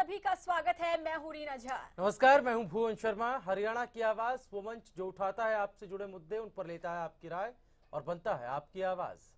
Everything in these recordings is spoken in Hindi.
सभी का स्वागत है। मैं हूं रीना झा। नमस्कार, मैं हूं भुवन शर्मा। हरियाणा की आवाज, वो मंच जो उठाता है आपसे जुड़े मुद्दे, उन पर लेता है आपकी राय और बनता है आपकी आवाज।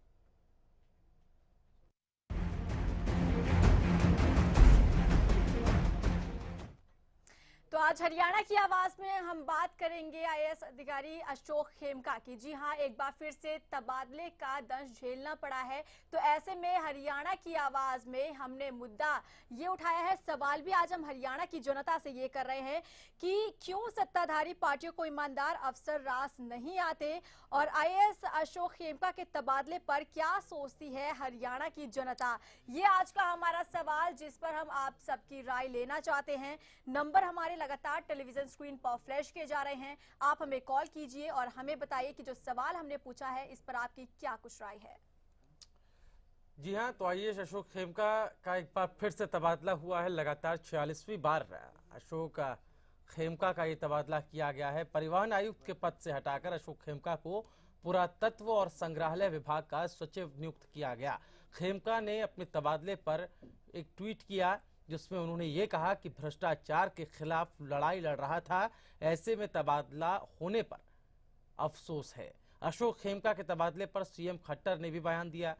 तो आज हरियाणा की आवाज में हम बात करेंगे आईएएस अधिकारी अशोक खेमका की। जी हां, एक बार फिर से तबादले का दंश झेलना पड़ा है। तो ऐसे में हरियाणा की आवाज में हमने मुद्दा ये उठाया है, सवाल भी आज हम हरियाणा की जनता से ये कर रहे हैं कि क्यों सत्ताधारी पार्टियों को ईमानदार अफसर रास नहीं आते, और आईएएस अशोक खेमका के तबादले पर क्या सोचती है हरियाणा की जनता। ये आज का हमारा सवाल, जिस पर हम आप सबकी राय लेना चाहते हैं। नंबर हमारे लगातार टेलीविजन स्क्रीन पर फ्लैश किए जा रहे हैं। आप हमें कॉल कीजिए और हमें बताइए कि जो सवाल हमने पूछा है इस पर आपकी क्या कुछ राय है। जी हां, तो आईएएस अशोक खेमका का एक बार फिर से तबादला हुआ है। लगातार 46वीं बार अशोक खेमका का ये तबादला किया गया है। परिवहन आयुक्त के पद से हटाकर अशोक खेमका को पुरातत्व और संग्रहालय विभाग का सचिव नियुक्त किया गया। खेमका ने अपने तबादले पर एक ट्वीट किया, जिसमें उन्होंने ये कहा कि भ्रष्टाचार के खिलाफ लड़ाई लड़ रहा था, ऐसे में तबादला होने पर अफसोस है। अशोक खेमका के तबादले पर सीएम खट्टर ने भी बयान दिया।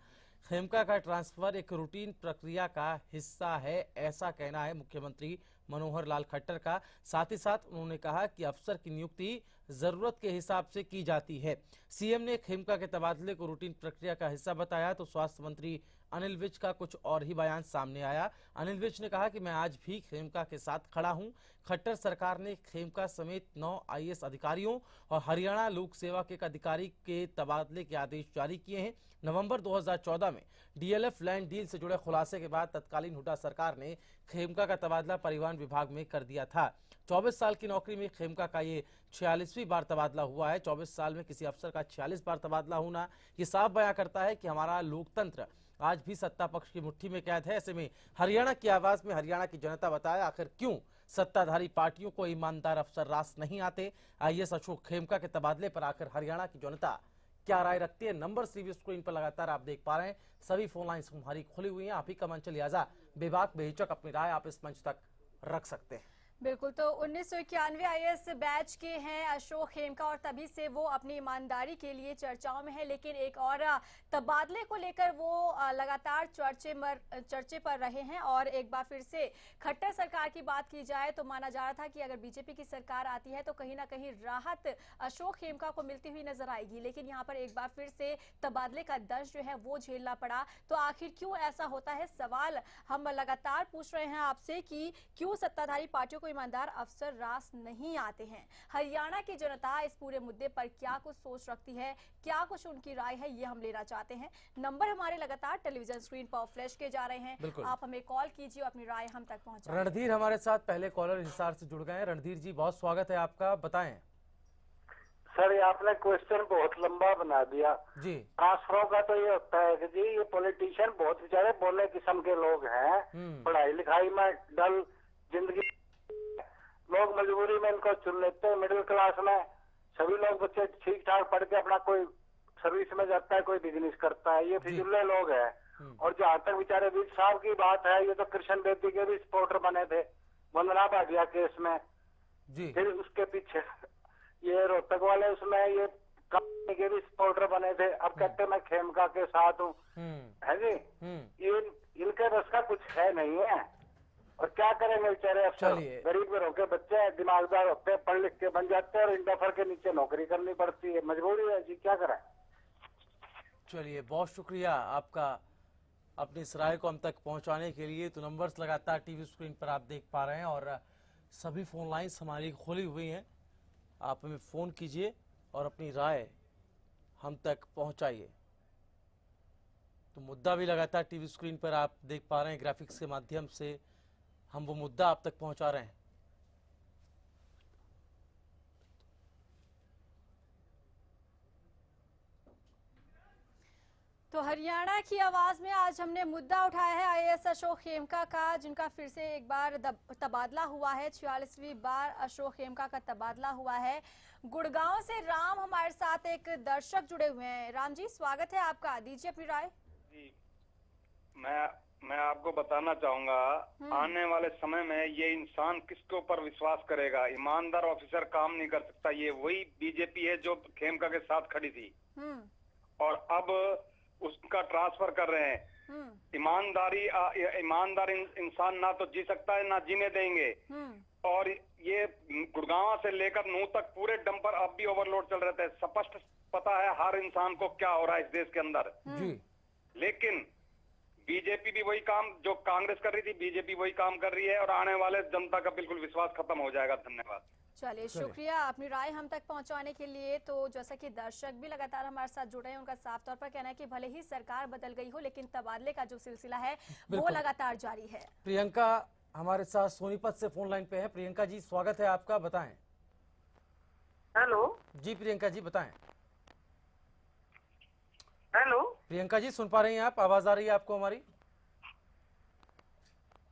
खेमका का ट्रांसफर एक रूटीन प्रक्रिया का हिस्सा है, ऐसा कहना है मुख्यमंत्री मनोहर लाल खट्टर का। साथ ही साथ उन्होंने कहा कि अफसर की नियुक्ति जरूरत के हिसाब से की जाती है। सीएम ने खेमका के तबादले को रूटीन प्रक्रिया का हिस्सा बताया तो स्वास्थ्य मंत्री अनिल विज का कुछ और ही बयान सामने आया। अनिल विज ने कहा कि मैं आज भी खेमका के साथ खड़ा हूं। खट्टर सरकार ने खेमका समेत 9 आईएएस अधिकारियों और हरियाणा लोक सेवा के एक अधिकारी के तबादले के आदेश जारी किए हैं। नवंबर 2014 में डीएलएफ लैंड डील से जुड़े खुलासे के बाद तत्कालीन हुड्डा सरकार ने खेमका का तबादला परिवहन विभाग में कर दिया था। 24 साल की नौकरी में खेमका का ये 46वीं बार तबादला हुआ है। 24 साल में किसी अफसर का 46 बार तबादला होना ये साफ बयां करता है कि हमारा लोकतंत्र आज भी सत्ता पक्ष की मुट्ठी में कैद है। ऐसे में हरियाणा की आवाज में हरियाणा की जनता बताए आखिर क्यों सत्ताधारी पार्टियों को ईमानदार अफसर रास नहीं आते। आईएएस अशोक खेमका के तबादले पर आखिर हरियाणा की जनता क्या राय रखती है। नंबर टीवी स्क्रीन पर लगातार आप देख पा रहे हैं। सभी फोन लाइन हमारी खुली हुई हैं। आप ही का मंच, लिहाजा बेबाक बेहिचक अपनी राय आप इस मंच तक रख सकते हैं। बिल्कुल, तो 1991 आईएएस बैच के हैं अशोक खेमका और तभी से वो अपनी ईमानदारी के लिए चर्चाओं में है। लेकिन एक और तबादले को लेकर वो लगातार चर्चे पर रहे हैं। और एक बार फिर से खट्टर सरकार की बात की जाए तो माना जा रहा था कि अगर बीजेपी की सरकार आती है तो कहीं ना कहीं राहत अशोक खेमका को मिलती हुई नजर आएगी। लेकिन यहाँ पर एक बार फिर से तबादले का दंश जो है वो झेलना पड़ा। तो आखिर क्यों ऐसा होता है, सवाल हम लगातार पूछ रहे हैं आपसे कि क्यों सत्ताधारी पार्टियों ईमानदार अफसर रास नहीं आते हैं। हरियाणा की जनता इस पूरे मुद्दे पर क्या कुछ सोच रखती है, क्या कुछ उनकी राय है, ये हम लेना चाहते हैं। नंबर हमारे लगातार टेलीविजन स्क्रीन पर फ्लैश किए जा रहे हैं। आप हमें कॉल कीजिए और अपनी राय हम तक पहुंचाएं। रणधीर हमारे साथ पहले कॉलर हिसार से जुड़ गए हैं। रणधीर जी, बहुत स्वागत है आपका, बताएं। सर, ये आपने क्वेश्चन बहुत लंबा बना दिया जी। ट्रांसफरों का। तो ये होता है कि जी ये पॉलिटिशियन बहुत बेचारे बोले किस्म के लोग हैं, पढ़ाई लिखाई में डल जिंदगी, लोग मजबूरी में इनको चुन लेते हैं। मिडिल क्लास में सभी लोग बच्चे ठीक ठाक पढ़ के अपना कोई सर्विस में जाता है, कोई बिजनेस करता है, ये फिजुल्ले लोग हैं। और जहाँ तक बेचारे विज साहब की बात है, ये तो कृष्ण बेदी के भी सपोर्टर बने थे वंदना भाटिया केस में जी। फिर उसके पीछे ये रोहतक वाले उसमें ये के भी सपोर्टर बने थे। अब कहते मैं खेमका के साथ हूँ, है जी। ये इनके बस का कुछ है नहीं है। और क्या करेंगे बेचारे अफसर, गरीब घरों के बच्चे दिमागदार होते हैं, पढ़ लिख के बन जाते हैं और इंडफर के नीचे नौकरी करनी पड़ती है, मजबूरी है जी, क्या करें। चलिए, बहुत शुक्रिया आपका अपनी इस राय को हम तक पहुंचाने के लिए। तो नंबर्स लगातार टीवी स्क्रीन पर आप देख पा रहे हैं और सभी फोन लाइन्स हमारी खुली हुई हैं। आप हमें फोन कीजिए और अपनी राय हम तक पहुंचाइए। तो मुद्दा भी लगातार टीवी स्क्रीन पर आप देख पा रहे हैं। ग्राफिक्स के माध्यम से हम वो मुद्दा आप तक पहुंचा रहे हैं। तो हरियाणा की आवाज में आज हमने मुद्दा उठाया है आईएएस अशोक खेमका का, जिनका फिर से एक बार तबादला हुआ है। 46वीं बार अशोक खेमका का तबादला हुआ है। गुड़गांव से राम हमारे साथ एक दर्शक जुड़े हुए हैं। राम जी, स्वागत है आपका, दीजिए अपनी राय। जी, मैं मैं आपको बताना चाहूंगा, आने वाले समय में ये इंसान किसके ऊपर विश्वास करेगा? ईमानदार ऑफिसर काम नहीं कर सकता। ये वही बीजेपी है जो खेमका के साथ खड़ी थी और अब उसका ट्रांसफर कर रहे हैं। ईमानदार इंसान ना तो जी सकता है ना जीने देंगे। और ये गुड़गांव से लेकर नूह तक पूरे डंपर अब भी ओवरलोड चल रहे थे। स्पष्ट पता है हर इंसान को क्या हो रहा है इस देश के अंदर। जी। लेकिन बीजेपी भी वही काम जो कांग्रेस कर रही थी, बीजेपी वही काम कर रही है और आने वाले जनता का बिल्कुल विश्वास खत्म हो जाएगा। धन्यवाद। चलिए, शुक्रिया अपनी राय हम तक पहुंचाने के लिए। तो जैसा कि दर्शक भी लगातार हमारे साथ जुड़े हैं, उनका साफ तौर पर कहना है कि भले ही सरकार बदल गई हो लेकिन तबादले का जो सिलसिला है वो लगातार जारी है। प्रियंका हमारे साथ सोनीपत से फोन लाइन पे है। प्रियंका जी, स्वागत है आपका, बताएं। हेलो जी प्रियंका जी, बताएं। हेलो प्रियंका जी, सुन पा रही हैं आप? आवाज आ रही है आपको हमारी?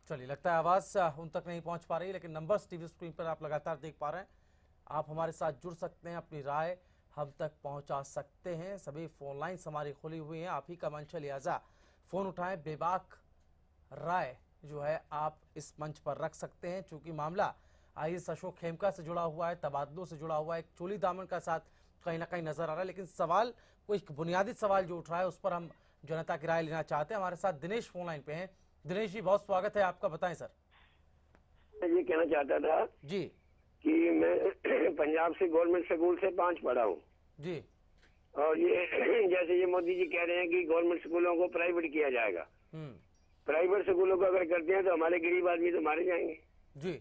चलिए, लगता है आवाज उन तक नहीं पहुंच पा रही, लेकिन नंबर्स टीवी स्क्रीन पर आप लगातार देख पा रहे हैं। आप हमारे साथ जुड़ सकते हैं, अपनी राय हम तक पहुंचा सकते हैं। सभी फोन लाइन्स हमारी खुली हुई हैं, आप ही का मंच है, लिहाजा फोन उठाएं। बेबाक राय जो है आप इस मंच पर रख सकते हैं। चूंकि मामला आईएएस अशोक खेमका से जुड़ा हुआ है, तबादलों से जुड़ा हुआ है, एक चोली दामन का साथ कहीं ना कहीं नजर आ रहा है, लेकिन सवाल कोई बुनियादी सवाल जो उठ रहा है उस पर हम जनता की राय लेना चाहते हैं। हमारे साथ दिनेश फोन लाइन पे हैं। दिनेश जी, बहुत स्वागत है आपका, बताएं सर। मैं ये कहना चाहता था जी कि मैं पंजाब से गवर्नमेंट स्कूल से 5 पढ़ा हूँ जी। और ये जैसे ये मोदी जी कह रहे हैं कि गवर्नमेंट स्कूलों को प्राइवेट किया जाएगा। प्राइवेट स्कूलों को अगर करते हैं तो हमारे गरीब आदमी तो मारे जाएंगे जी।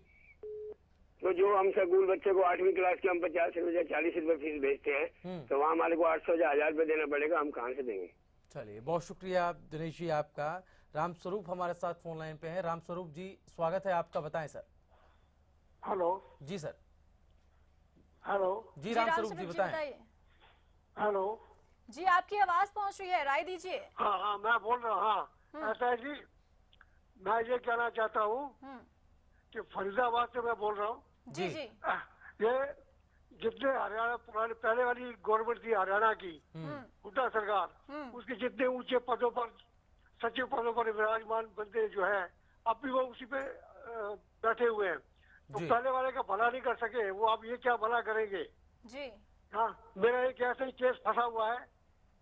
तो जो हम स्कूल बच्चे को 8वीं क्लास के हम 50 रुपए 40 रुपए फीस भेजते हैं तो वहाँ हमारे को 800 या 1000 रुपए देना पड़ेगा, हम कहाँ से देंगे? चलिए, बहुत शुक्रिया दिनेश जी आपका। रामस्वरूप हमारे साथ फोन लाइन पे है। रामस्वरूप जी, स्वागत है आपका, बताएं सर। हेलो जी सर। हेलो जी रामस्वरूप जी, बताएं। हेलो जी, आपकी आवाज पहुंच रही है, राय दीजिए। हाँ, मैं बोल रहा हूँ। हाँ, ऐसा है जी, मैं ये कहना चाहता हूँ कि फरीदाबाद से मैं बोल रहा हूँ। जी जी। ये जितने हरियाणा पुराने पहले वाली गवर्नमेंट थी हरियाणा की, हुड्डा सरकार, उसके जितने ऊंचे पदों पर सचिव पदों पर विराजमान बंदे जो है अब भी वो उसी पे बैठे हुए हैं। तो पहले वाले का भला नहीं कर सके, वो अब ये क्या भला करेंगे? जी हाँ, मेरा एक ऐसा ही केस फंसा हुआ है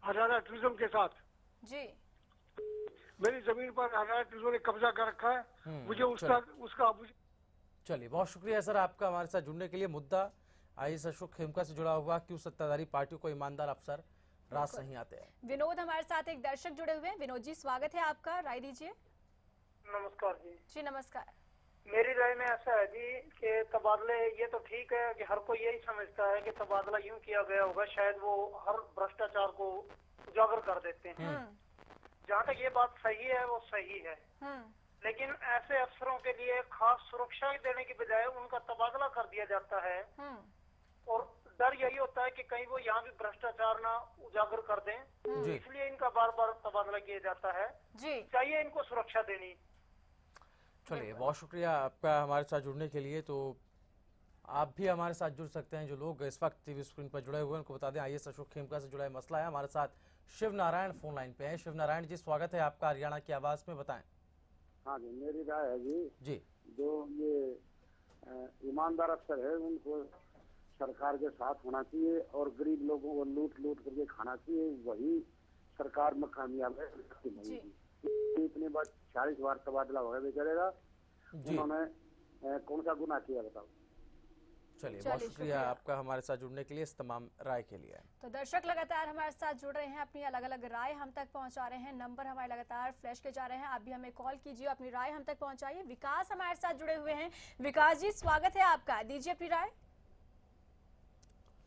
हरियाणा टूरिज्म के साथ। जी। मेरी जमीन पर हरियाणा टूरिज्म ने कब्जा कर रखा है, मुझे उसका चलिए, बहुत शुक्रिया सर आपका हमारे साथ जुड़ने के लिए। मुद्दा आईएएस अशोक खेमका से जुड़ा हुआ, क्यों सत्ताधारी पार्टियों को ईमानदार अफसर रास नहीं आते हैं। विनोद हमारे साथ एक दर्शक जुड़े हुए हैं। विनोद जी, स्वागत है आपका, राय दीजिए। नमस्कार जी। जी नमस्कार। मेरी राय में ऐसा है जी कि तबादले ये तो ठीक है कि हर कोई यही समझता है कि तबादला यूं किया गया होगा, शायद वो हर भ्रष्टाचार को उजागर कर देते हैं। जहाँ तक ये बात सही है वो सही है, लेकिन ऐसे अफसरों के लिए खास सुरक्षा देने की बजाय उनका तबादला कर दिया जाता है और डर यही होता है कि कहीं वो यहाँ भी भ्रष्टाचार ना उजागर कर दें, इसलिए इनका बार बार तबादला किया जाता है। चाहिए इनको सुरक्षा देनी। चलिए, बहुत शुक्रिया आपका हमारे साथ जुड़ने के लिए। तो आप भी हमारे साथ जुड़ सकते हैं। जो लोग इस वक्त टीवी स्क्रीन पर जुड़े हुए हैं उनको बता दें, आईएएस अशोक खेमका से जुड़ा मसला है। हमारे साथ शिव नारायण फोन लाइन पे हैं। शिव नारायण जी, स्वागत है आपका हरियाणा की आवाज में, बताएं। हाँ जी, मेरी राय है जी, जो ये ईमानदार अफसर है उनको सरकार के साथ होना चाहिए और गरीब लोगों को लूट करके खाना चाहिए, वही सरकार में कामयाब है। इतनी बार 40 बार तबादला होगा भी चलेगा। उन्होंने कौन सा गुनाह किया बताओ? चलिए, बहुत शुक्रिया आपका हमारे साथ जुड़ने के लिए, इस तमाम राय के लिए। तो दर्शक लगातार हमारे साथ जुड़ रहे हैं, अपनी अलग अलग राय हम तक पहुंचा रहे हैं। नंबर हमारे लगातार फ्लैश के जा रहे हैं, आप भी हमें कॉल कीजिए, अपनी राय हम तक पहुंचाइए। विकास हमारे साथ जुड़े हुए हैं। विकास जी, स्वागत है आपका, दीजिए अपनी राय।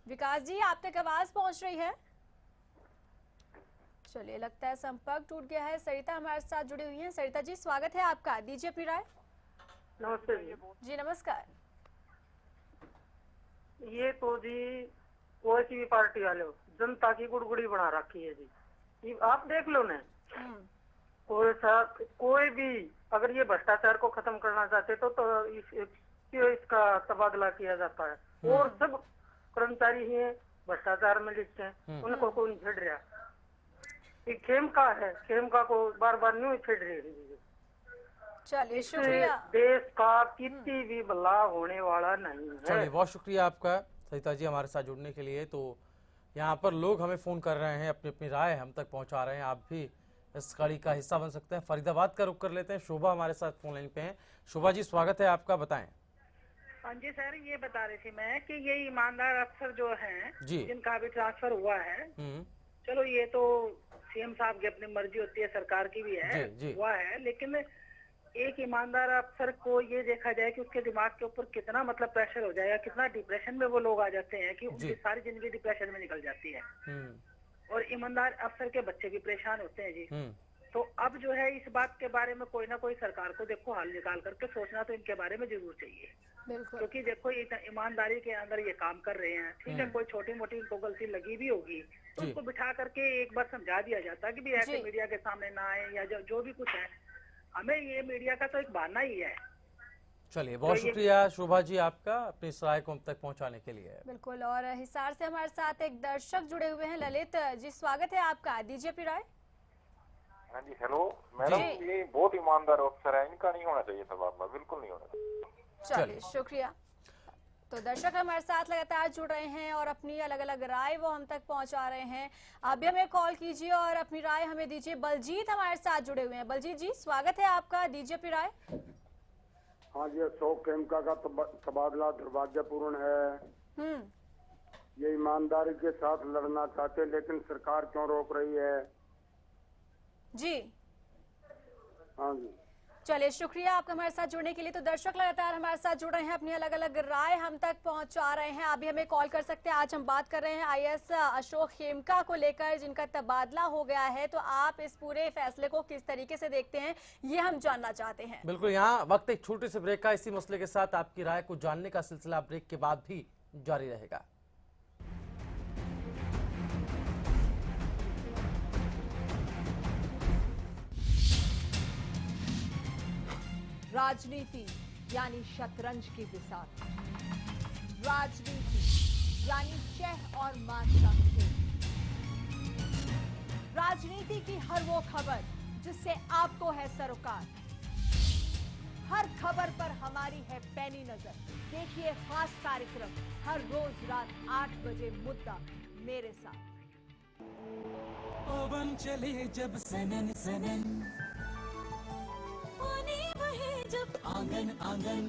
विकास जी, आप तक आवाज पहुंच रही है? चलिए, लगता है संपर्क टूट गया है। सरिता हमारे साथ जुड़ी हुई है। सरिता जी, स्वागत है आपका, दीजिए अपनी राय। नमस्ते जी नमस्कार। ये तो जी कोई सी भी पार्टी वाले हो, जनता की गुड़गुड़ी बना रखी है जी। आप देख लो ना, कोई भी अगर ये भ्रष्टाचार को खत्म करना चाहते तो इसका तबादला किया जाता है। और सब कर्मचारी ही भ्रष्टाचार में लिखते हैं, उनको कोई नहीं छेड़ रहा। ये खेमका है, खेमका को बार बार न्यू फेड रही है। चलिए इससे शुक्रिया। देश का कितनी भी भला होने वाला नहीं है। चलिए बहुत शुक्रिया आपका सरिता जी हमारे साथ जुड़ने के लिए। तो यहाँ पर लोग हमें फ़ोन कर रहे हैं, अपनी अपनी राय हम तक पहुँचा रहे हैं। आप भी इस कड़ी का हिस्सा बन सकते हैं। फरीदाबाद का रुख कर लेते हैं। शोभा हमारे साथ फोन लाइन पे हैं। शोभा जी स्वागत है आपका, बताएं। हाँ जी सर, ये बता रही थी मैं कि ये ईमानदार अफसर जो हैं जी। जिनका अभी ट्रांसफर हुआ है, चलो ये तो सीएम साहब की अपनी मर्जी होती है, सरकार की भी है, जी, जी। हुआ है, लेकिन एक ईमानदार अफसर को ये देखा जाए कि उसके दिमाग के ऊपर कितना मतलब प्रेशर हो जाएगा, कितना डिप्रेशन में वो लोग आ जाते हैं कि उनकी सारी जिंदगी डिप्रेशन में निकल जाती है। और ईमानदार अफसर के बच्चे भी परेशान होते हैं जी। तो अब जो है इस बात के बारे में कोई ना कोई सरकार को देखो हल निकाल करके सोचना तो इनके बारे में जरूर चाहिए, क्योंकि देखो ये ईमानदारी के अंदर ये काम कर रहे हैं, ठीक है, कोई छोटी मोटी इनको गलती लगी भी होगी तो उनको बिठा करके एक बार समझा दिया जाता है कि भी ऐसे मीडिया के सामने ना आए, या जो भी कुछ है, हमें ये मीडिया का तो एक बहाना ही है। चलिए बहुत शुक्रिया शोभा जी आपका अपनी इस राय को हम तक पहुंचाने के लिए। बिल्कुल। और हिसार से हमारे साथ एक दर्शक जुड़े हुए हैं, ललित जी स्वागत है आपका, दीजिए अपनी राय। हाँ जी, हेलो मैडम, ये बहुत ईमानदार अफसर है, इनका नहीं होना चाहिए तबादला, बिल्कुल नहीं होना चाहिए। चलिए शुक्रिया। तो दर्शक हमारे साथ लगातार जुड़ रहे हैं और अपनी अलग अलग राय वो हम तक पहुंचा रहे हैं। आप भी हमें कॉल कीजिए और अपनी राय हमें दीजिए। बलजीत हमारे साथ जुड़े हुए हैं। बलजीत जी स्वागत है आपका, दीजिए अपनी राय। हाँ जी, अशोक खेमका का तबादला दुर्भाग्यपूर्ण है। ये ईमानदारी के साथ लड़ना चाहते लेकिन सरकार क्यों रोक रही है जी। हाँ जी, चलिए शुक्रिया आपका हमारे साथ जुड़ने के लिए। तो दर्शक लगातार हमारे साथ जुड़ रहे हैं, अपनी अलग अलग राय हम तक पहुंचा रहे हैं। आप भी हमें कॉल कर सकते हैं। आज हम बात कर रहे हैं आईएएस अशोक खेमका को लेकर, जिनका तबादला हो गया है। तो आप इस पूरे फैसले को किस तरीके से देखते हैं, ये हम जानना चाहते हैं। बिल्कुल, यहाँ वक्त एक छोटे से ब्रेक का, इसी मसले के साथ आपकी राय को जानने का सिलसिला ब्रेक के बाद भी जारी रहेगा। राजनीति यानी शतरंज की बिसात, राजनीति यानी शह और मात का खेल, राजनीति की हर वो खबर जिससे आपको है सरोकार, हर खबर पर हमारी है पैनी नजर। देखिए खास कार्यक्रम हर रोज रात 8 बजे, मुद्दा मेरे साथ। पवन चले जब सनन सनन, जब आंगन आंगन,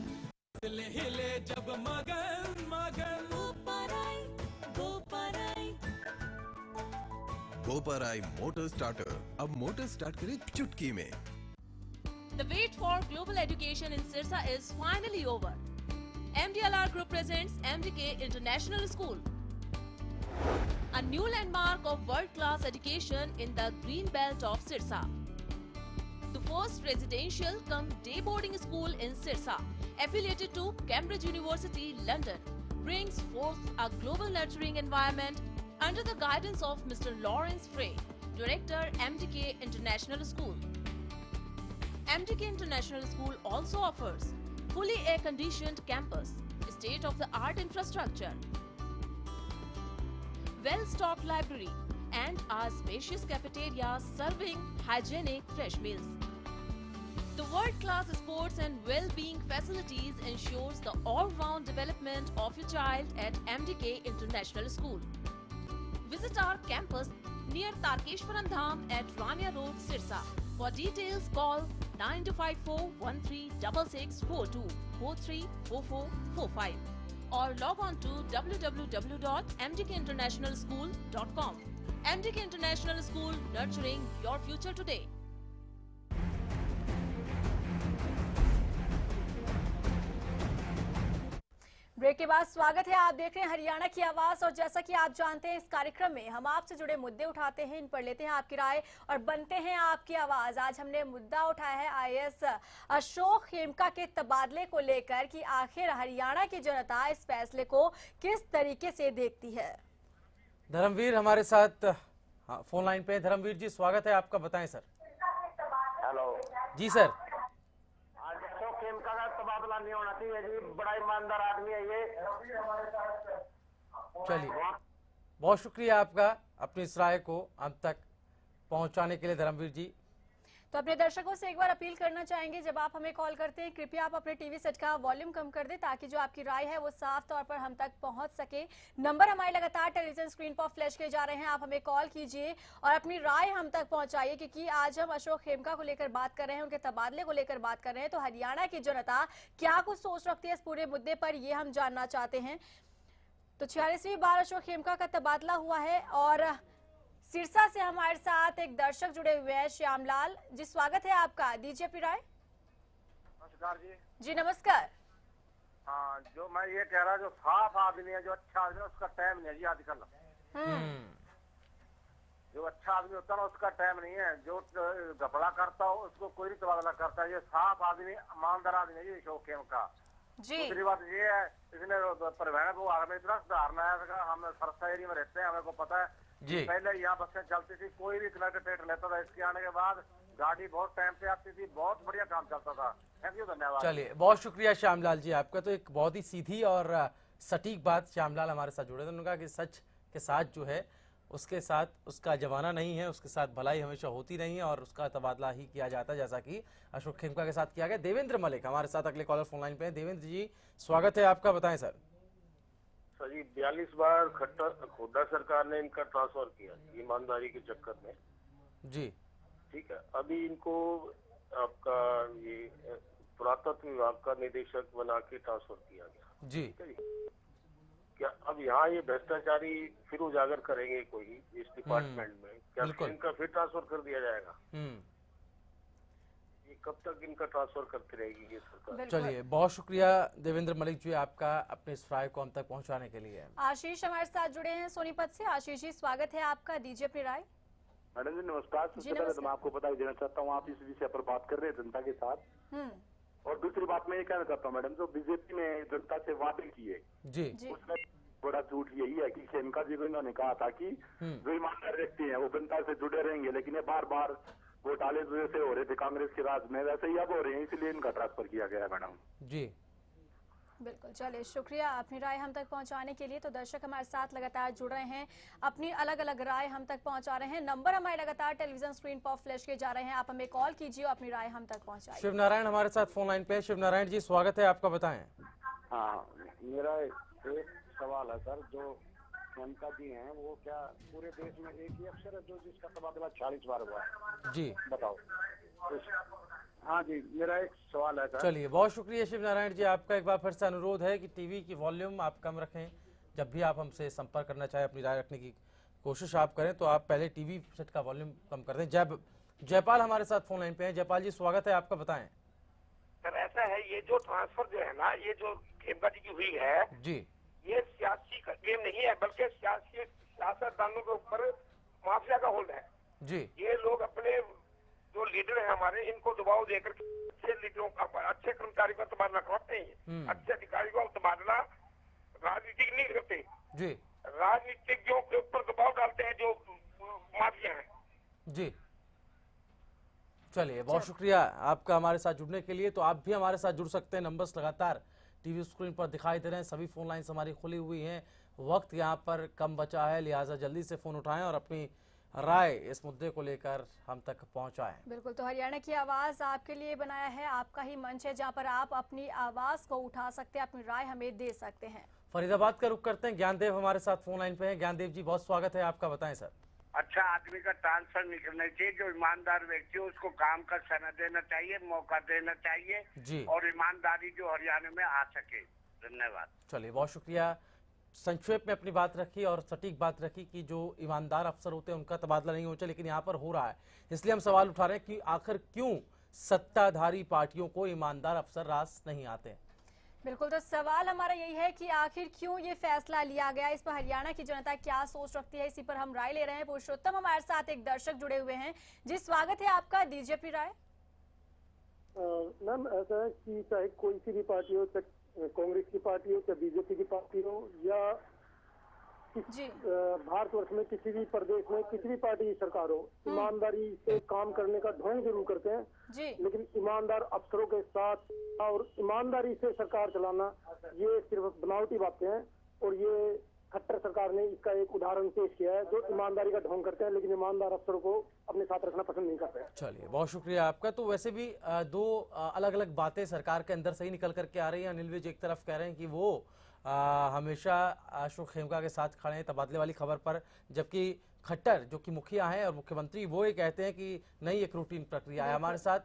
हिले हिले जब मगन मगन, गोपराई मोटर स्टार्टर अब मोटर स्टार्ट करे चुटकी में। The wait for global education in Sirsa is finally over. MDLR Group presents MDK International School, a new landmark of world-class education in the green belt of Sirsa. The first residential cum day boarding school in Sirsa, affiliated to Cambridge University, London, brings forth a global nurturing environment under the guidance of Mr. Lawrence Frey, Director, MDK International School. MDK International School also offers fully air-conditioned campus, state-of-the-art infrastructure, well-stocked library, and a spacious cafeteria serving hygienic fresh meals. The world-class sports and well-being facilities ensures the all-round development of your child at MDK International School. Visit our campus near Tarkeshwaram Dham at Rania Road, Sirsa. For details, call 9254136642 434445 or log on to www.mdkinternationalschool.com. MDK International School, nurturing your future today. Break के बाद स्वागत है। आप देख रहे हैं हरियाणा की आवाज और जैसा कि आप जानते हैं इस कार्यक्रम में हम आपसे जुड़े मुद्दे उठाते हैं, इन पर लेते हैं आपकी राय और बनते हैं आपकी आवाज। आज हमने मुद्दा उठाया है आईएएस अशोक खेमका के तबादले को लेकर कि आखिर हरियाणा की जनता इस फैसले को किस तरीके से देखती है। धर्मवीर हमारे साथ फोन लाइन पे। धर्मवीर जी स्वागत है आपका, बताएं सर। हेलो जी सर। अशोक खेमका का तबादला नहीं होना चाहिए जी, बड़ा ईमानदार आदमी है ये। चलिए बहुत शुक्रिया आपका अपनी इस राय को हम तक पहुंच पहुंचाने के लिए धर्मवीर जी। तो अपने दर्शकों से एक बार अपील करना चाहेंगे, जब आप हमें कॉल करते हैं कृपया आप अपने टीवी सेट का वॉल्यूम कम कर दें ताकि जो आपकी राय है वो साफ तौर पर हम तक पहुंच सके। नंबर हमारे लगातार टेलीविजन स्क्रीन पर फ्लैश किए जा रहे हैं, आप हमें कॉल कीजिए और अपनी राय हम तक पहुंचाइए, क्योंकि आज हम अशोक खेमका को लेकर बात कर रहे हैं, उनके तबादले को लेकर बात कर रहे हैं। तो हरियाणा की जनता क्या कुछ सोच रखती है इस पूरे मुद्दे पर, ये हम जानना चाहते हैं। तो 46वीं बार अशोक खेमका का तबादला हुआ है और सिरसा से हमारे साथ एक दर्शक जुड़े हुए हैं, श्यामलाल जी, स्वागत है आपका, दीजिए अपनी राय। नमस्कार जी नमस्कार। हाँ, जो मैं ये कह रहा, जो साफ आदमी है, जो अच्छा आदमी है, उसका टाइम नहीं है जी आजकल। जो अच्छा आदमी होता है ना उसका टाइम नहीं है, जो घपला करता हो उसको कोई नहीं तबादला करता है। ये साफ आदमी ईमानदार आदमी है ये अशोक खेमका। दूसरी बात ये है, इसने परिवहन विभाग में इतना सुधारना है, हम सरसा एरिया में रहते हैं, हमें को पता है जी। पहले यहाँ बसें चलती थी, कोई भी कलर का टिकट लेता था, इसके आने के बाद गाड़ी बहुत टाइम पे आती थी, बहुत बढ़िया काम चलता था। थैंक यू, धन्यवाद। चलिए, बहुत शुक्रिया श्यामलाल जी आपका। तो एक बहुत ही सीधी और सटीक बात श्यामलाल हमारे साथ जुड़े थे। उन्होंने कहा कि सच के साथ जो है उसके साथ उसका जमाना नहीं है, उसके साथ भलाई हमेशा होती नहीं है और उसका तबादला ही किया जाता है, जैसा कि अशोक खेमका के साथ किया गया। देवेंद्र मलिक हमारे साथ अगले कॉलर फोन लाइन पे हैं। देवेंद्र जी स्वागत है आपका, बताएं सर। सर जी 42 बार खोडा सरकार ने इनका ट्रांसफर किया ईमानदारी के चक्कर में जी। ठीक है, अभी इनको आपका ये पुरातत्व विभाग का निदेशक बना के ट्रांसफर किया गया जी। ठीक है जी। क्या अब यहाँ ये भ्रष्टाचारी फिर उजागर करेंगे कोई इस डिपार्टमेंट में, क्या इनका फिर ट्रांसफर कर दिया जाएगा? ये कब तक इनका ट्रांसफर करती रहेगी ये सरकार? चलिए, बहुत शुक्रिया देवेंद्र मलिक जी आपका अपने इस राय को हम तक पहुंचाने के लिए। आशीष हमारे साथ जुड़े हैं सोनीपत से। आशीष जी स्वागत है आपका, दीजिए अपनी राय। मैडम जी नमस्कार। सबसे पहले तो मैं आपको बधाई देना चाहता हूँ, आप इस विषय पर बात कर रहे हैं जनता के साथ। और दूसरी बात मैं ये कहना चाहता हूँ मैडम, जो बीजेपी ने जनता से वादे किए जी, उसमें बड़ा झूठ यही है कि खेमका जी को इन्होंने कहा था कि जो ईमानदार व्यक्ति है वो जनता से जुड़े रहेंगे, लेकिन ये बार बार घोटाले जैसे हो रहे थे कांग्रेस के राज में, वैसे ही अब हो रहे हैं, इसलिए इनका ट्रांसफर किया गया है मैडम जी। बिल्कुल, चलिए शुक्रिया अपनी राय हम तक पहुंचाने के लिए। तो दर्शक हमारे साथ लगातार जुड़ रहे हैं, अपनी अलग अलग राय हम तक पहुंचा रहे हैं। नंबर हमारे लगातार टेलीविजन स्क्रीन पर फ्लैश किए जा रहे हैं, आप हमें कॉल कीजिए और अपनी राय हम तक पहुंचाइए। शिव नारायण हमारे साथ फोन लाइन पे। शिव नारायण जी स्वागत है आपका, बताएं। हाँ, मेरा एक सवाल है सर, जो खेमका जी हैं वो क्या पूरे देश में एक ही अफसर है जो जिसका तबादला 40 बार हुआ है जी? बताओ। हाँ जी, मेरा एक सवाल है सर। चलिए, बहुत शुक्रिया शिव नारायण जी आपका। एक बार फिर से अनुरोध है कि टीवी की वॉल्यूम आप कम रखें। जब भी आप हमसे संपर्क करना चाहें, अपनी राय रखने की कोशिश आप करें, तो आप पहले टीवी सेट का वॉल्यूम कम कर दें। जयपाल हमारे साथ फोन लाइन पे हैं। जयपाल जी स्वागत है आपका, बताएं। सर ऐसा है, ये जो ट्रांसफर जो है ना, ये जो खेमका जी की हुई है जी, ये सियासी गेम नहीं है, बल्कि सियासतदानों के ऊपर माफिया का होल्ड है जी। ये लोग अपने जो लीडर हैं हमारे, इनको दबाव देकर अच्छे लीडरों का, अच्छे कर्मचारी का तबादला करवाते हैं, अच्छे अधिकारी का तबादला राजनीतिक नहीं करते जी, राजनीतिज्ञों के ऊपर दबाव डालते हैं जो माफिया है जी। चलिए, बहुत शुक्रिया आपका हमारे साथ जुड़ने के लिए। तो आप भी हमारे साथ जुड़ सकते हैं, नंबर्स लगातार टीवी स्क्रीन पर दिखाई दे रहे हैं, सभी फोन लाइन्स हमारी खुली हुई हैं। वक्त यहाँ पर कम बचा है, लिहाजा जल्दी से फोन उठाएं और अपनी राय इस मुद्दे को लेकर हम तक पहुंचाएं। बिल्कुल, तो हरियाणा की आवाज आपके लिए बनाया है, आपका ही मंच है जहां पर आप अपनी आवाज को उठा सकते हैं, अपनी राय हमें दे सकते हैं। फरीदाबाद का रुख करते हैं, ज्ञानदेव हमारे साथ फोन लाइन पे हैं। ज्ञानदेव जी बहुत स्वागत है आपका, बताएं सर। अच्छा आदमी का ट्रांसफर नहीं करना चाहिए, जो ईमानदार व्यक्ति है उसको काम का समय देना चाहिए, मौका देना चाहिए जी, और ईमानदारी जो हरियाणा में आ सके। धन्यवाद। चलिए, बहुत शुक्रिया। संक्षेप में अपनी बात रखी और सटीक बात रखी कि जो ईमानदार अफसर होते हैं उनका तबादला नहीं होता, लेकिन यहाँ पर हो रहा है। इसलिए हम सवाल उठा रहे हैं कि आखिर क्यों सत्ताधारी पार्टियों को ईमानदार अफसर रास नहीं आते। बिल्कुल, तो सवाल हमारा यही है कि आखिर क्यों ये फैसला लिया गया, इस पर हरियाणा की जनता क्या सोच रखती है, इसी पर हम राय ले रहे हैं। पुरुषोत्तम हमारे साथ एक दर्शक जुड़े हुए हैं जी, स्वागत है आपका, दीजिए अपनी राय। मैम ऐसा है कि चाहे कोई सी भी पार्टी हो, चाहे कांग्रेस की पार्टी हो, चाहे बीजेपी की पार्टी हो, या भारतवर्ष में किसी भी प्रदेश में किसी भी पार्टी की सरकार हो, ईमानदारी से काम करने का ढोंग जरूर करते हैं जी, लेकिन ईमानदार अफसरों के साथ और ईमानदारी से सरकार चलाना ये सिर्फ बनावटी बातें हैं और ये खट्टर सरकार ने इसका एक उदाहरण पेश किया है, जो ईमानदारी का ढोंग करते हैं लेकिन ईमानदार अफसरों को अपने साथ रखना पसंद नहीं करते हैं। चलिए, बहुत शुक्रिया आपका। तो वैसे भी दो अलग अलग बातें सरकार के अंदर से ही निकल करके आ रही हैं। अनिल विज एक तरफ कह रहे हैं कि वो हमेशा अशोक खेमका के साथ खड़े हैं तबादले वाली खबर पर, जबकि खट्टर जो कि मुखिया हैं और मुख्यमंत्री वो ये कहते हैं कि नहीं, एक रूटीन प्रक्रिया है। हमारे साथ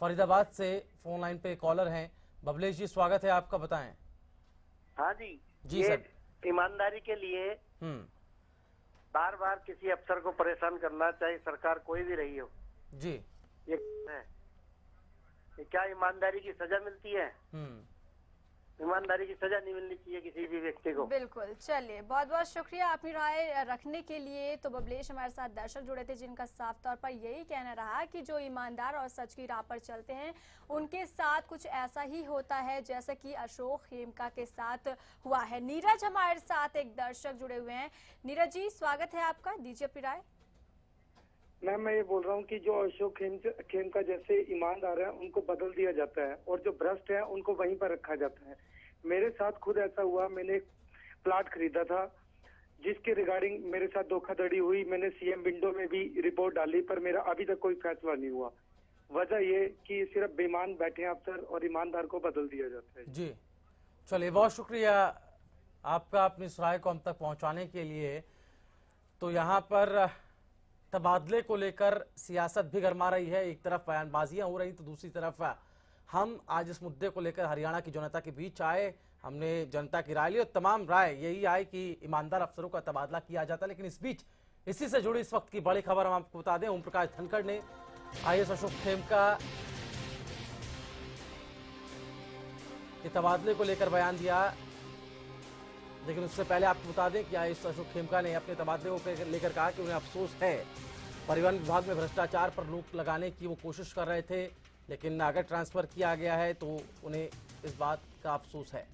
फरीदाबाद से फोन लाइन पे कॉलर हैं बबलेश जी, स्वागत है आपका, बताएं। हाँ जी जी सर। ईमानदारी के लिए बार बार किसी अफसर को परेशान करना, चाहे सरकार कोई भी रही हो जी, ये है। ये क्या ईमानदारी की सजा मिलती है? ईमानदारी की सजा नहीं मिलनी चाहिए किसी भी व्यक्ति को। बिल्कुल। चलिए, बहुत बहुत शुक्रिया अपनी राय रखने के लिए। तो बबलेश हमारे साथ दर्शक जुड़े थे जिनका साफ तौर पर यही कहना रहा कि जो ईमानदार और सच की राह पर चलते हैं उनके साथ कुछ ऐसा ही होता है जैसा कि अशोक खेमका के साथ हुआ है। नीरज हमारे साथ एक दर्शक जुड़े हुए हैं। नीरज जी, स्वागत है आपका, दीजिए अपनी राय। मैम, मैं ये बोल रहा हूँ कि जो अशोक खेमका जैसे ईमानदार हैं उनको बदल दिया जाता है और जो भ्रष्ट हैं उनको वहीं पर रखा जाता है। मेरे साथ खुद ऐसा हुआ। मैंने एक प्लाट खरीदा था जिसके रिगार्डिंग मेरे साथ धोखाधड़ी हुई। मैंने सीएम विंडो में भी रिपोर्ट डाली पर मेरा अभी तक कोई फैसला नहीं हुआ। वजह ये कि सिर्फ बेईमान बैठे अफसर और ईमानदार को बदल दिया जाता है। जी, चलिए, बहुत शुक्रिया आपका अपनी इस राय को हम तक पहुंचाने के लिए। तो यहाँ पर तबादले को लेकर सियासत भी गरमा रही है। एक तरफ बयानबाजियां हो रही तो दूसरी तरफ हम आज इस मुद्दे को लेकर हरियाणा की जनता के बीच आए। हमने जनता की राय ली और तमाम राय यही आई कि ईमानदार अफसरों का तबादला किया जाता है। लेकिन इस बीच इसी से जुड़ी इस वक्त की बड़ी खबर हम आपको बता दें। ओम प्रकाश धनखड़ ने आईएएस अशोक खेमका के तबादले को लेकर बयान दिया। लेकिन उससे पहले आपको बता दें कि आईएएस अशोक खेमका ने अपने तबादले को लेकर कहा कि उन्हें अफसोस है, परिवहन विभाग में भ्रष्टाचार पर रोक लगाने की वो कोशिश कर रहे थे, लेकिन अगर ट्रांसफर किया गया है तो उन्हें इस बात का अफसोस है।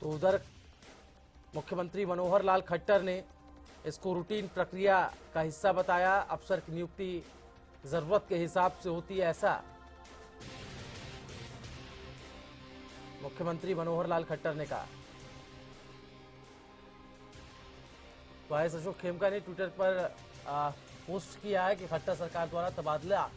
तो उधर मुख्यमंत्री मनोहर लाल खट्टर ने इसको रूटीन प्रक्रिया का हिस्सा बताया। अफसर की नियुक्ति जरूरत के हिसाब से होती है, ऐसा मुख्यमंत्री मनोहर लाल खट्टर ने कहा। तो आईएएस अशोक खेमका ने ट्विटर पर पोस्ट किया है कि खट्टर सरकार द्वारा तबादला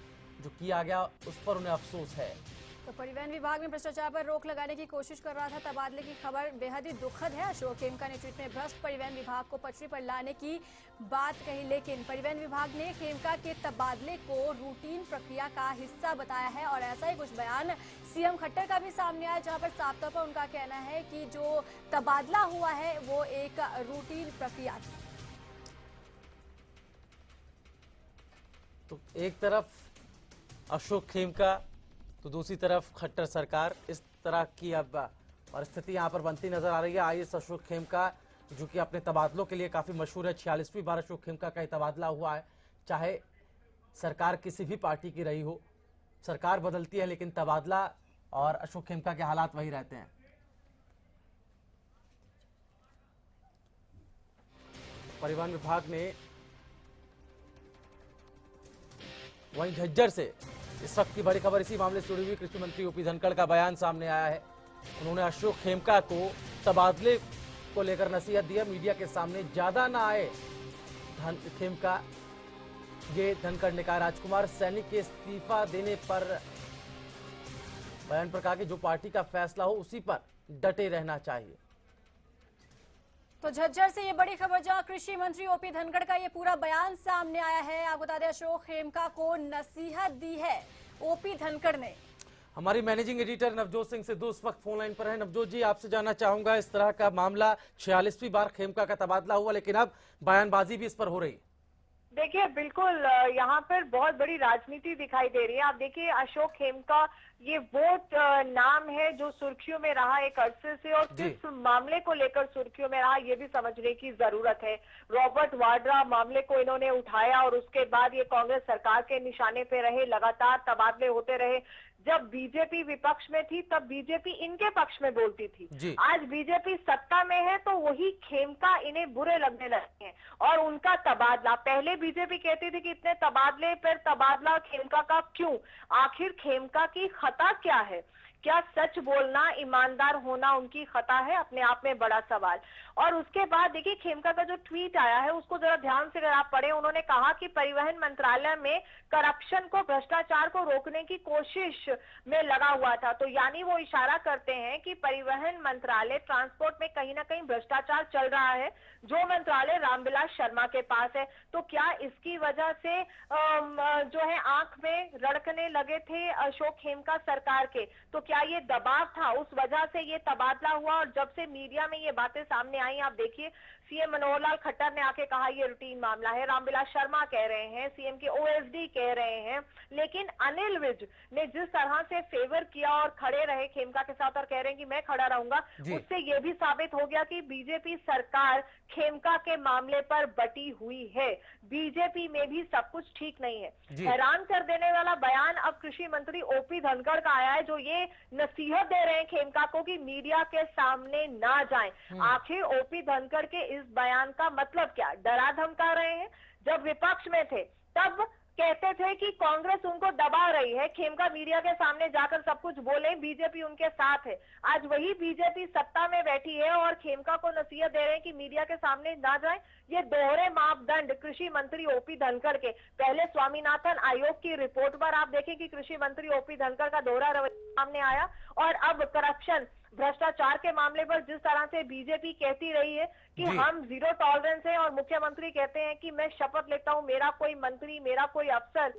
जो किया गया उस पर उन्हें अफसोस है। तो परिवहन विभाग में भ्रष्टाचार पर रोक लगाने की कोशिश कर रहा था। तबादले की खबर बेहद ही दुखद है। अशोक खेमका ने ट्वीट में भ्रष्ट परिवहन विभाग को पटरी पर लाने की बात कही, लेकिन परिवहन विभाग ने खेमका के तबादले को रूटीन प्रक्रिया का हिस्सा बताया है। और ऐसा ही कुछ बयान सीएम खट्टर का भी सामने आया, जहां पर साफ तौर पर उनका कहना है कि जो तबादला हुआ है वो एक रूटीन प्रक्रिया थी। तो एक तरफ अशोक खेमका तो दूसरी तरफ खट्टर सरकार, इस तरह की अब परिस्थिति यहाँ पर बनती नजर आ रही है। आईएएस अशोक खेमका जो कि अपने तबादलों के लिए काफी मशहूर है, 46वीं बार अशोक खेमका का तबादला हुआ है। चाहे सरकार किसी भी पार्टी की रही हो, सरकार बदलती है लेकिन तबादला और अशोक खेमका के हालात वही रहते हैं। परिवहन विभाग ने वहीं झज्जर से इस वक्त की बड़ी खबर इसी मामले से जुड़ी हुई कृषि मंत्री ओपी धनखड़ का बयान सामने आया है। उन्होंने अशोक खेमका को तबादले को लेकर नसीहत दी है। मीडिया के सामने ज्यादा ना आए खेमका, ये धनखड़ ने कहा। राजकुमार सैनी के इस्तीफा देने पर बयान पर कहा कि जो पार्टी का फैसला हो उसी पर डटे रहना चाहिए। तो झज्जर से ये बड़ी खबर, जहां कृषि मंत्री ओपी धनखड़ का ये पूरा बयान सामने आया है। आपको बता दें अशोक खेमका को नसीहत दी है ओपी धनखड़ ने। हमारी मैनेजिंग एडिटर नवजोत सिंह सिद्धू इस वक्त फोन लाइन पर है। नवजोत जी, आपसे जानना चाहूंगा, इस तरह का मामला 46वीं बार खेमका का तबादला हुआ लेकिन अब बयानबाजी भी इस पर हो रही। देखिए, बिल्कुल यहाँ पर बहुत बड़ी राजनीति दिखाई दे रही है। आप देखिए, अशोक खेमका ये वोट नाम है जो सुर्खियों में रहा एक अरसे से, और किस मामले को लेकर सुर्खियों में रहा ये भी समझने की जरूरत है। रॉबर्ट वाड्रा मामले को इन्होंने उठाया और उसके बाद ये कांग्रेस सरकार के निशाने पे रहे, लगातार तबादले होते रहे। जब बीजेपी विपक्ष में थी तब बीजेपी इनके पक्ष में बोलती थी। आज बीजेपी सत्ता में है तो वही खेमका इन्हें बुरे लगने लगे हैं और उनका तबादला, पहले बीजेपी कहती थी कि इतने तबादले पर तबादला खेमका का क्यों, आखिर खेमका की खता क्या है? क्या सच बोलना, ईमानदार होना उनकी खता है? अपने आप में बड़ा सवाल। और उसके बाद देखिए खेमका का जो ट्वीट आया है उसको जरा ध्यान से अगर आप पढ़े, उन्होंने कहा कि परिवहन मंत्रालय में करप्शन को, भ्रष्टाचार को रोकने की कोशिश में लगा हुआ था। तो यानी वो इशारा करते हैं कि परिवहन मंत्रालय, ट्रांसपोर्ट में कहीं ना कहीं भ्रष्टाचार चल रहा है, जो मंत्रालय रामविलास शर्मा के पास है। तो क्या इसकी वजह से जो है आंख में रड़कने लगे थे अशोक खेमका सरकार के? तो क्या ये दबाव था, उस वजह से ये तबादला हुआ? और जब से मीडिया में ये बातें सामने आई, आप देखिए सीएम मनोहर लाल खट्टर ने आके कहा ये रूटीन मामला है, रामविलास शर्मा कह रहे हैं, सीएम के ओएसडी कह रहे हैं, लेकिन अनिल विज ने जिस तरह से फेवर किया और खड़े रहे खेमका के साथ और कह रहे हैं कि मैं खड़ा रहूंगा, उससे ये भी साबित हो गया कि बीजेपी सरकार खेमका के मामले पर बटी हुई है। बीजेपी में भी सब कुछ ठीक नहीं है। हैरान कर देने वाला बयान अब कृषि मंत्री ओपी धनखड़ का आया है, जो ये नसीहत दे रहे हैं खेमका को कि मीडिया के सामने ना जाएं। आखिर ओपी धनखड़ के इस बयान का मतलब क्या? डरा धमका रहे हैं? जब विपक्ष में थे तब कहते थे कि कांग्रेस उनको दबा रही है, खेमका मीडिया के सामने जाकर सब कुछ बोले, बीजेपी उनके साथ है। आज वही बीजेपी सत्ता में बैठी है और खेमका को नसीहत दे रहे हैं कि मीडिया के सामने ना जाएं। ये दोहरे मापदंड कृषि मंत्री ओपी धनखड़ के, पहले स्वामीनाथन आयोग की रिपोर्ट पर आप देखें कि कृषि मंत्री ओपी धनखड़ का दोहरा रवैया सामने आया, और अब करप्शन, भ्रष्टाचार के मामले पर जिस तरह से बीजेपी कहती रही है कि हम जीरो टॉलरेंस है, और मुख्यमंत्री कहते हैं कि मैं शपथ लेता हूं मेरा कोई मंत्री, मेरा कोई अफसर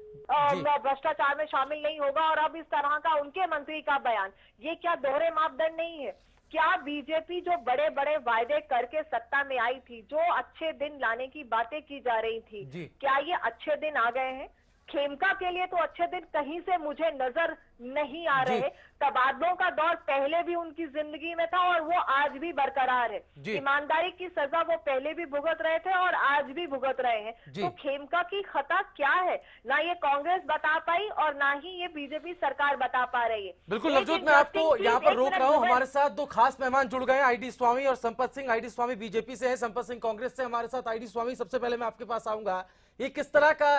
भ्रष्टाचार में शामिल नहीं होगा, और अब इस तरह का उनके मंत्री का बयान, ये क्या दोहरे मापदंड नहीं है? क्या बीजेपी जो बड़े बड़े वायदे करके सत्ता में आई थी, जो अच्छे दिन लाने की बातें की जा रही थी, क्या ये अच्छे दिन आ गए हैं? खेमका के लिए तो अच्छे दिन कहीं से मुझे नजर नहीं आ रहे। तबादलों का दौर पहले भी उनकी जिंदगी में था और वो आज भी बरकरार है। ईमानदारी की सजा वो पहले भी भुगत रहे थे और आज भी भुगत रहे हैं। तो खेमका की खता क्या है? ना ये कांग्रेस बता पाई और ना ही ये बीजेपी सरकार बता पा रही है। बिल्कुल नवजोत, मैं आपको यहाँ पर रोक रहा हूँ। हमारे साथ दो खास मेहमान जुड़ गए हैं, आईडी स्वामी और संपत सिंह। आईडी स्वामी बीजेपी से है, संपत सिंह कांग्रेस से हमारे साथ। आईडी स्वामी, सबसे पहले मैं आपके पास आऊंगा, ये किस तरह का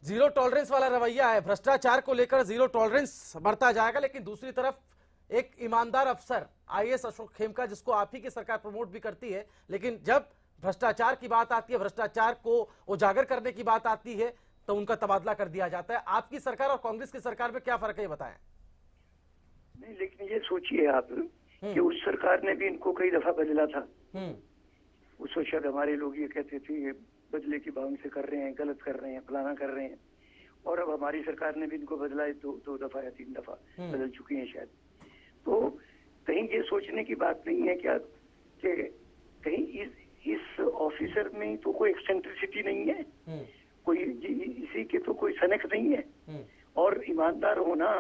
जीरो टॉलरेंस वाला रवैया है? भ्रष्टाचार को लेकर जीरो टॉलरेंस बढ़ता जाएगा, लेकिन दूसरी तरफ एक ईमानदार अफसर आईएएस अशोक खेमका, जिसको आप ही की सरकार प्रमोट भी करती है, लेकिन जब भ्रष्टाचार की बात आती है, भ्रष्टाचार को उजागर करने की बात आती है, तो उनका तबादला कर दिया जाता है। आपकी सरकार और कांग्रेस की सरकार में क्या फर्क है, ये बताएं। नहीं, लेकिन ये सोचिए आप कि उस सरकार ने भी इनको कई दफा बदला था। उस वक्त शायद हमारे लोग ये कहते थे ये बदले की मांग से कर रहे हैं, गलत कर रहे हैं, फलाना कर रहे हैं, और अब हमारी सरकार ने भी इनको बदला है, दो दफा या 3 दफा बदल चुकी है शायद। तो कहीं ये सोचने की बात नहीं है क्या कि कहीं इस ऑफिसर में तो कोई एक्सेंट्रिसिटी नहीं है, कोई इसी के तो कोई सनक नहीं है, और ईमानदार होना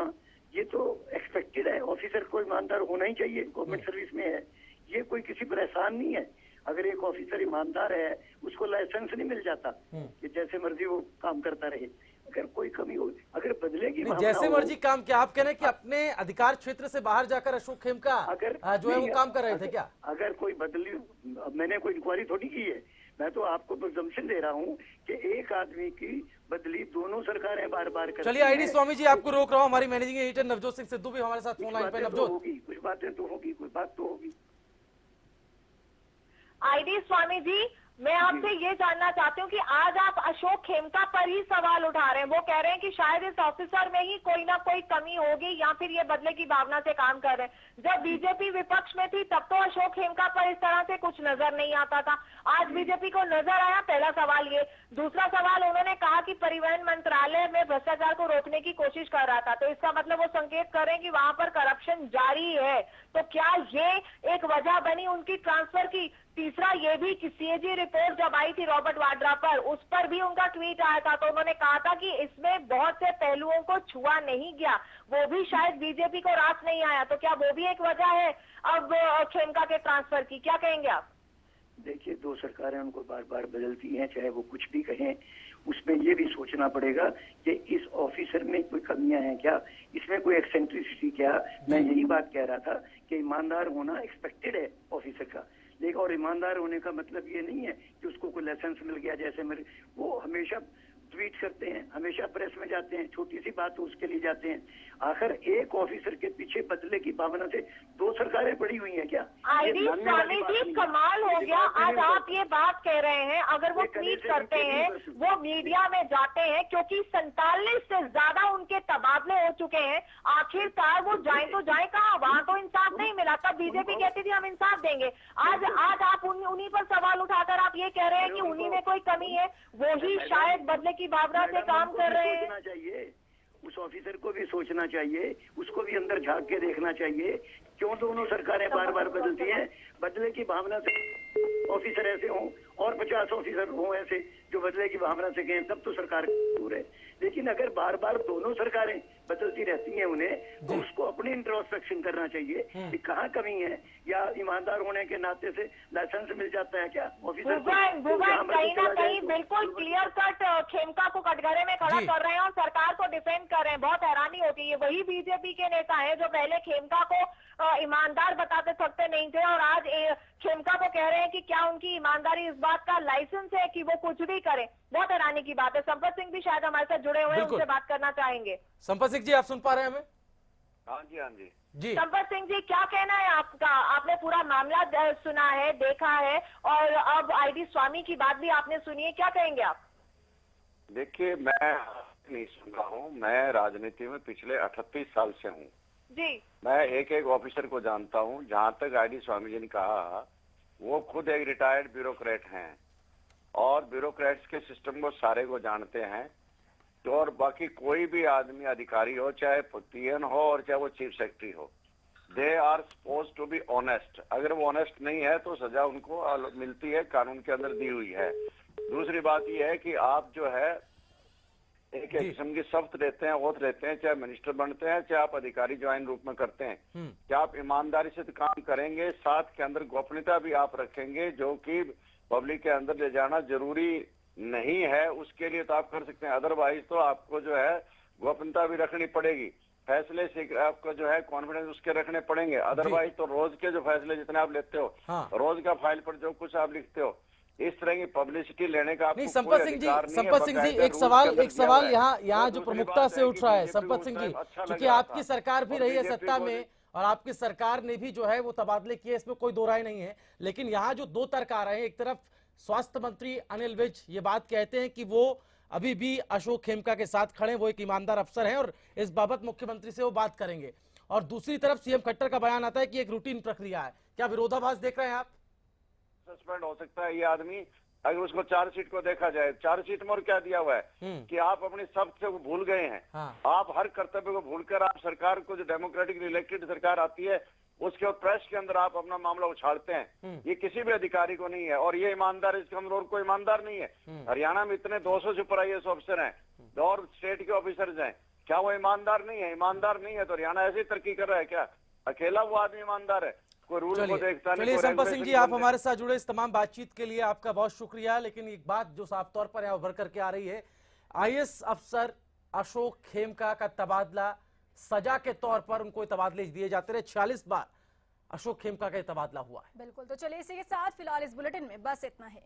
ये तो एक्सपेक्टेड है। ऑफिसर को ईमानदार होना ही चाहिए, गवर्नमेंट सर्विस में है, ये कोई किसी पर एहसान नहीं है। अगर एक ऑफिसर ईमानदार है, उसको लाइसेंस नहीं मिल जाता कि जैसे मर्जी वो काम करता रहे। अगर कोई कमी हो, अगर बदले की जैसे मर्जी काम, क्या आप कह रहे हैं कि अपने अधिकार क्षेत्र से बाहर जाकर अशोक खेमका जो है वो काम कर रहे थे क्या? अगर कोई बदली, मैंने कोई इंक्वायरी थोड़ी की है, मैं तो आपको प्रिजम्पशन दे रहा हूँ कि एक आदमी की बदली दोनों सरकारें बार बार करती हैं। चलिए आईडी स्वामी जी, आपको रोक रहा हूँ। हमारी मैनेजिंग एडिटर नवजोत सिंह सिद्धू भी हमारे साथ फोन लाइन पे। नवजोत, कुछ बातें तो होगी, कोई बात तो होगी। आईडी स्वामी जी, मैं आपसे ये जानना चाहती हूँ कि आज आप अशोक खेमका पर ही सवाल उठा रहे हैं। वो कह रहे हैं कि शायद इस ऑफिसर में ही कोई ना कोई कमी होगी, या फिर ये बदले की भावना से काम कर रहे हैं। जब बीजेपी विपक्ष में थी तब तो अशोक खेमका पर इस तरह से कुछ नजर नहीं आता था, आज बीजेपी को नजर आया। पहला सवाल ये। दूसरा सवाल, उन्होंने कहा कि परिवहन मंत्रालय में भ्रष्टाचार को रोकने की कोशिश कर रहा था, तो इसका मतलब वो संकेत कर रहे हैं कि वहां पर करप्शन जारी है। तो क्या ये एक वजह बनी उनकी ट्रांसफर की? तीसरा ये भी कि सीएजी रिपोर्ट जब आई थी रॉबर्ट वाड्रा पर, उस पर भी उनका ट्वीट आया था, तो उन्होंने कहा था कि इसमें बहुत से पहलुओं को छुआ नहीं गया, वो भी शायद बीजेपी को रास नहीं आया। तो क्या वो भी एक वजह है अब खेमका के ट्रांसफर की? क्या कहेंगे आप? देखिए, 2 सरकारें उनको बार बार बदलती हैं, चाहे वो कुछ भी कहें, उसमें ये भी सोचना पड़ेगा कि इस ऑफिसर में कोई कमियां हैं क्या, इसमें कोई एक्सेंट्रिसिटी क्या। मैं यही बात कह रहा था कि ईमानदार होना एक्सपेक्टेड है ऑफिसर का, लेकिन और ईमानदार होने का मतलब ये नहीं है कि उसको कोई लाइसेंस मिल गया, जैसे मेरे वो हमेशा ट्वीट करते हैं, हमेशा प्रेस में जाते हैं, छोटी सी बात हो उसके लिए जाते हैं। आखिर एक ऑफिसर के पीछे बदले की भावना से 2 सरकारें पड़ी हुई हैं क्या? आईडी स्वामी जी कमाल हो गया। आज आप ये बात कह रहे हैं, अगर वो ट्वीट करते हैं, वो मीडिया में जाते हैं, क्योंकि 47 से ज्यादा उनके तबादले हो चुके हैं, आखिरकार वो जाए तो जाए कहाँ? वहाँ तो इंसाफ नहीं मिला। तब बीजेपी कहती थी हम इंसाफ देंगे। आज आप उन्हीं पर सवाल उठाकर आप ये कह रहे हैं कि उन्हीं में कोई कमी है, वो ही शायद बदले की भावना से काम कर रहे हैं। उस ऑफिसर को भी सोचना चाहिए, उसको भी अंदर झांक के देखना चाहिए, क्यों दोनों सरकारें बार बार बदलती हैं। बदले की भावना से ऑफिसर ऐसे हों और 50 ऑफिसर हों ऐसे जो बदले की भावना से कहें, तब तो सरकार दूर है। लेकिन अगर बार बार दोनों सरकारें बदलती रहती हैं उन्हें, तो उसको अपनी इंट्रोस्पेक्शन करना चाहिए कि कहाँ कमी है, या ईमानदार होने के नाते से लाइसेंस मिल जाता है क्या ऑफिसर को? कहीं ना कहीं बिल्कुल क्लियर कट खेमका को कटघरे में खड़ा कर रहे हैं और सरकार को डिफेंड कर रहे हैं। बहुत हैरानी होती है। वही बीजेपी के नेता हैं जो पहले खेमका को ईमानदार बताते सकते नहीं थे, और आज खेमका को कह रहे हैं कि क्या उनकी ईमानदारी इस बात का लाइसेंस है कि वो कुछ भी करें। बहुत हैरानी की बात है। संपत सिंह भी शायद हमारे साथ जुड़े हुए हैं, उनसे बात करना चाहेंगे। संपत सिंह जी, आप सुन पा रहे हैं हमें? हाँ जी, हाँ जी जी। संपत सिंह जी, क्या कहना है आपका? आपने पूरा मामला सुना है, देखा है, और अब आईडी स्वामी की बात भी आपने सुनी है, क्या कहेंगे आप? देखिए, मैं नहीं सुन रहा हूँ, मैं राजनीति में पिछले 38 साल से हूँ जी। मैं एक एक ऑफिसर को जानता हूँ। जहाँ तक आईडी स्वामी जी ने कहा, वो खुद एक रिटायर्ड ब्यूरोक्रेट हैं और ब्यूरोक्रेट्स के सिस्टम को सारे को जानते हैं। तो और बाकी कोई भी आदमी, अधिकारी हो, चाहे पीएन हो और चाहे वो चीफ सेक्रेटरी हो, they are suppose to be honest. अगर वो ऑनेस्ट नहीं है तो सजा उनको मिलती है, कानून के अंदर दी हुई है। दूसरी बात यह है कि आप जो है एक किस्म की शब्द लेते हैं, ओथ लेते हैं, चाहे मिनिस्टर बनते हैं, चाहे आप अधिकारी ज्वाइन रूप में करते हैं, क्या आप ईमानदारी से काम करेंगे, साथ के अंदर गोपनीयता भी आप रखेंगे, जो कि पब्लिक के अंदर ले जाना जरूरी नहीं है, उसके लिए तो आप कर सकते हैं। अदरवाइज तो आपको जो है गोपनीयता भी रखनी पड़ेगी, फैसले से आपको जो है कॉन्फिडेंस उसके रखने पड़ेंगे। अदरवाइज तो रोज के जो फैसले जितने आप लेते हो, रोज का फाइल पर जो कुछ आप लिखते हो, इस तरह की पब्लिसिटी लेने का आपको संपत सिंह जी, एक सवाल यहाँ जो प्रमुखता से उठ रहा है संपत सिंह जी, क्योंकि आपकी सरकार भी रही है सत्ता में और आपकी सरकार ने भी जो है वो तबादले किए, इसमें कोई दो राय नहीं है। लेकिन यहाँ जो दो तर्क आ रहे हैं, एक तरफ स्वास्थ्य मंत्री अनिल विज ये बात कहते हैं कि वो अभी भी अशोक खेमका के साथ खड़े, वो एक ईमानदार अफसर हैं और इस बाबत मुख्यमंत्री से वो बात करेंगे, और दूसरी तरफ सीएम खट्टर का बयान आता है कि एक रूटीन प्रक्रिया है। क्या विरोधाभास देख रहे हैं आप? सस्पेंड हो सकता है ये आदमी अगर उसको चार्जशीट को देखा जाए। चार्जशीट में और क्या दिया हुआ है कि आप अपनी शब्द से भूल गए हैं। आप हर कर्तव्य को भूलकर आप सरकार को, जो डेमोक्रेटिक इलेक्टेड सरकार आती है, उसके प्रेस के अंदर आप अपना मामला उछालते हैं। ये किसी भी अधिकारी को नहीं है और ये ईमानदार, इसके हम और कोई ईमानदार नहीं है। हरियाणा में इतने 200 सुपर IAS ऑफिसर हैं और स्टेट के ऑफिसर्स हैं, क्या वो ईमानदार नहीं है? ईमानदार नहीं है तो हरियाणा ऐसे ही तरक्की कर रहा है क्या? अकेला वो आदमी ईमानदार है? कोई रूल को देखता नहीं। चलिए संपत सिंह जी, आप हमारे साथ जुड़े, इस तमाम बातचीत के लिए आपका बहुत शुक्रिया। लेकिन एक बात जो साफ तौर पर यहाँ उभर करके आ रही है, IAS अफसर अशोक खेमका का तबादला सजा के तौर पर उनको तबादले दिए जाते रहे, 46 बार अशोक खेमका का तबादला हुआ है। बिल्कुल, तो चलिए इसी के साथ फिलहाल इस बुलेटिन में बस इतना है।